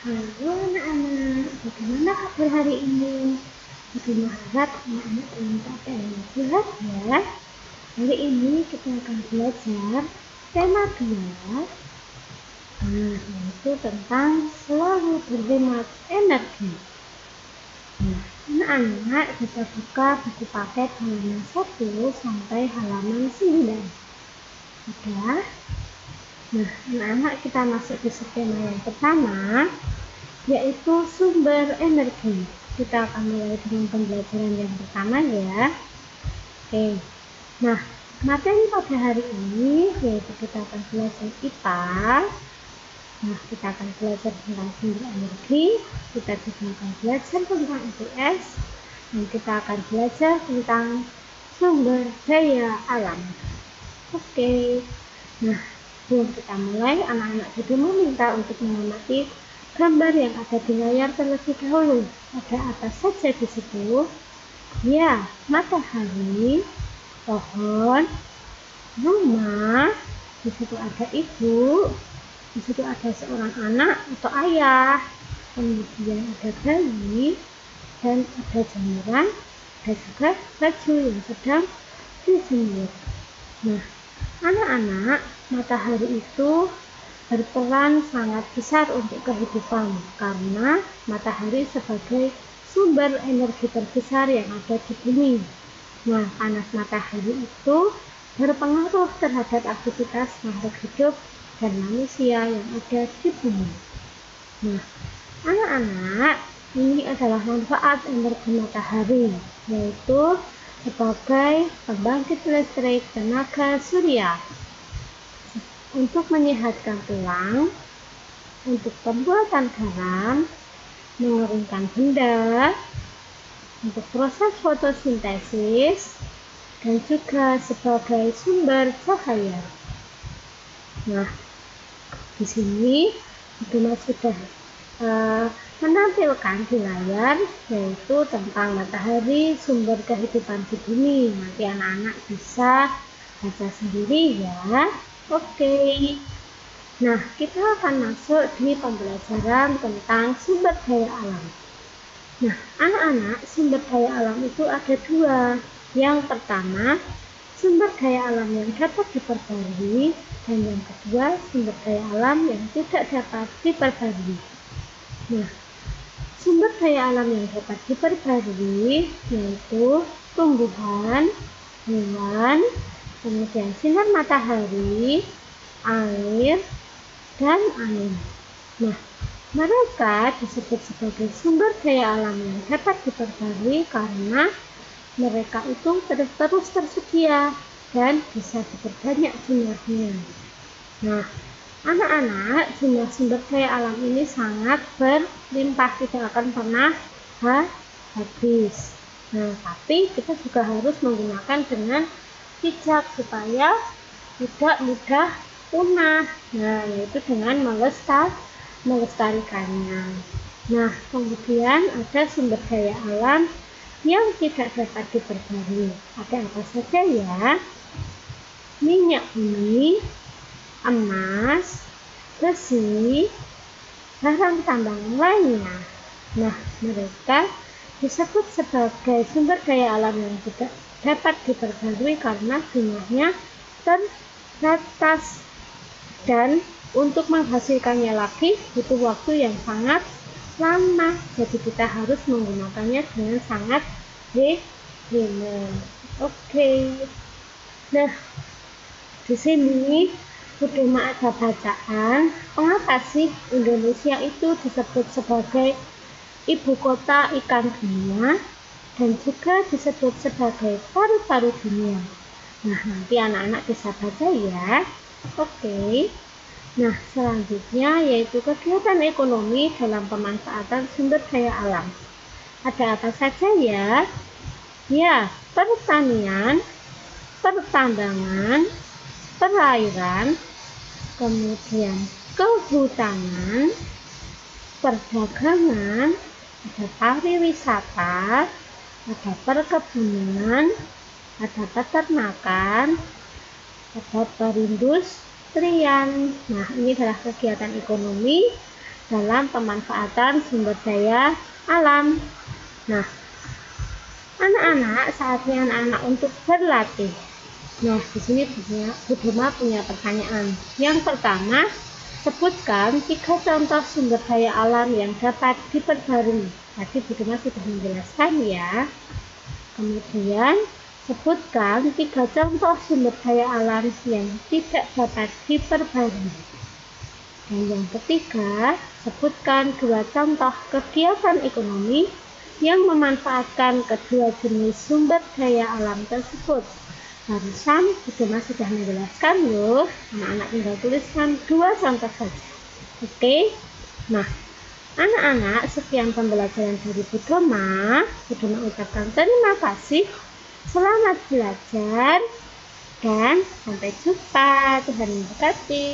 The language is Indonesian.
Halo anak-anak, bagaimana kabar hari ini? Ibu harap anak-anak dalam keadaan yang sehat ya. Hari ini kita akan belajar tema 2, yaitu tentang selalu berhemat energi. Nah, anak-anak bisa buka buku paket halaman 1 sampai halaman 9. Sudah? Nah, anak-anak kita masuk ke skema yang pertama, yaitu sumber energi. Kita akan mulai dengan pembelajaran yang pertama ya. Oke. Nah, materi pada hari ini yaitu kita akan belajar IPA. Nah, kita akan belajar tentang sumber energi, kita juga akan belajar tentang IPS, dan kita akan belajar tentang sumber daya alam. Oke. Nah, sebelum kita mulai, anak-anak juga meminta untuk mengamati gambar yang ada di layar terlebih dahulu. Ada apa saja di situ? Ya, matahari, pohon, rumah, di situ ada ibu, di situ ada seorang anak atau ayah, kemudian ada bayi, dan ada jemuran, ada juga baju yang sedang dijemur. Nah, anak-anak, matahari itu berperan sangat besar untuk kehidupan karena matahari sebagai sumber energi terbesar yang ada di bumi. Nah, panas matahari itu berpengaruh terhadap aktivitas makhluk hidup dan manusia yang ada di bumi. Nah, anak-anak, ini adalah manfaat energi matahari, yaitu sebagai pembangkit listrik tenaga surya, untuk menyehatkan tulang, untuk pembuatan garam, mengeringkan benda, untuk proses fotosintesis, dan juga sebagai sumber cahaya. Nah, di sini Bima sudah menampilkan di layar, yaitu tentang matahari sumber kehidupan di bumi. Nanti anak-anak bisa baca sendiri ya. Oke. Nah, kita akan masuk di pembelajaran tentang sumber daya alam. Nah, anak-anak, sumber daya alam itu ada 2. Yang pertama, sumber daya alam yang dapat diperbarui, dan yang kedua, sumber daya alam yang tidak dapat diperbarui. Nah, sumber daya alam yang dapat diperbarui yaitu tumbuhan, hewan, kemudian sinar matahari, air, dan angin. Nah, mereka disebut sebagai sumber daya alam yang dapat diperbarui karena mereka itu terus tersedia dan bisa diperbanyak jumlahnya. Nah, anak-anak, jumlah sumber daya alam ini sangat berlimpah, tidak akan pernah habis. Nah, tapi kita juga harus menggunakan dengan bijak supaya tidak mudah punah. Nah, yaitu dengan melestarikannya. Nah, kemudian ada sumber daya alam yang tidak dapat diperbarui. Ada apa saja ya? Minyak bumi, emas, besi, barang tambang lainnya. Nah, mereka disebut sebagai sumber daya alam yang tidak dapat diperbarui karena jumlahnya terbatas, dan untuk menghasilkannya lagi butuh waktu yang sangat lama. Jadi kita harus menggunakannya dengan sangat hemat. Oke. Nah, di sini Budema ada bacaan, mengapa sih Indonesia itu disebut sebagai ibu kota ikan dunia dan juga disebut sebagai paru-paru dunia. Nah, nanti anak-anak bisa baca ya. Oke. Nah, selanjutnya yaitu kegiatan ekonomi dalam pemanfaatan sumber daya alam. Ada apa saja ya? Ya, pertanian, pertambangan, perairan, kemudian kehutanan, perdagangan, ada pariwisata, ada perkebunan, ada peternakan, ada perindustrian. Nah, ini adalah kegiatan ekonomi dalam pemanfaatan sumber daya alam. Nah, anak-anak, saatnya anak-anak untuk berlatih. Nah, di sini Bu Dema punya pertanyaan. Yang pertama, sebutkan 3 contoh sumber daya alam yang dapat diperbarui. Tadi Bu Dema sudah menjelaskan ya. Kemudian, sebutkan 3 contoh sumber daya alam yang tidak dapat diperbarui. Dan yang ketiga, sebutkan 2 contoh kegiatan ekonomi yang memanfaatkan kedua jenis sumber daya alam tersebut. Barusan Bu Dema sudah menjelaskan loh, anak-anak tinggal tuliskan 2 contoh saja. Oke, nah anak-anak, sekian pembelajaran dari Bu Dema. Bu Dema ucapkan terima kasih, selamat belajar, dan sampai jumpa. Tuhan memberkati.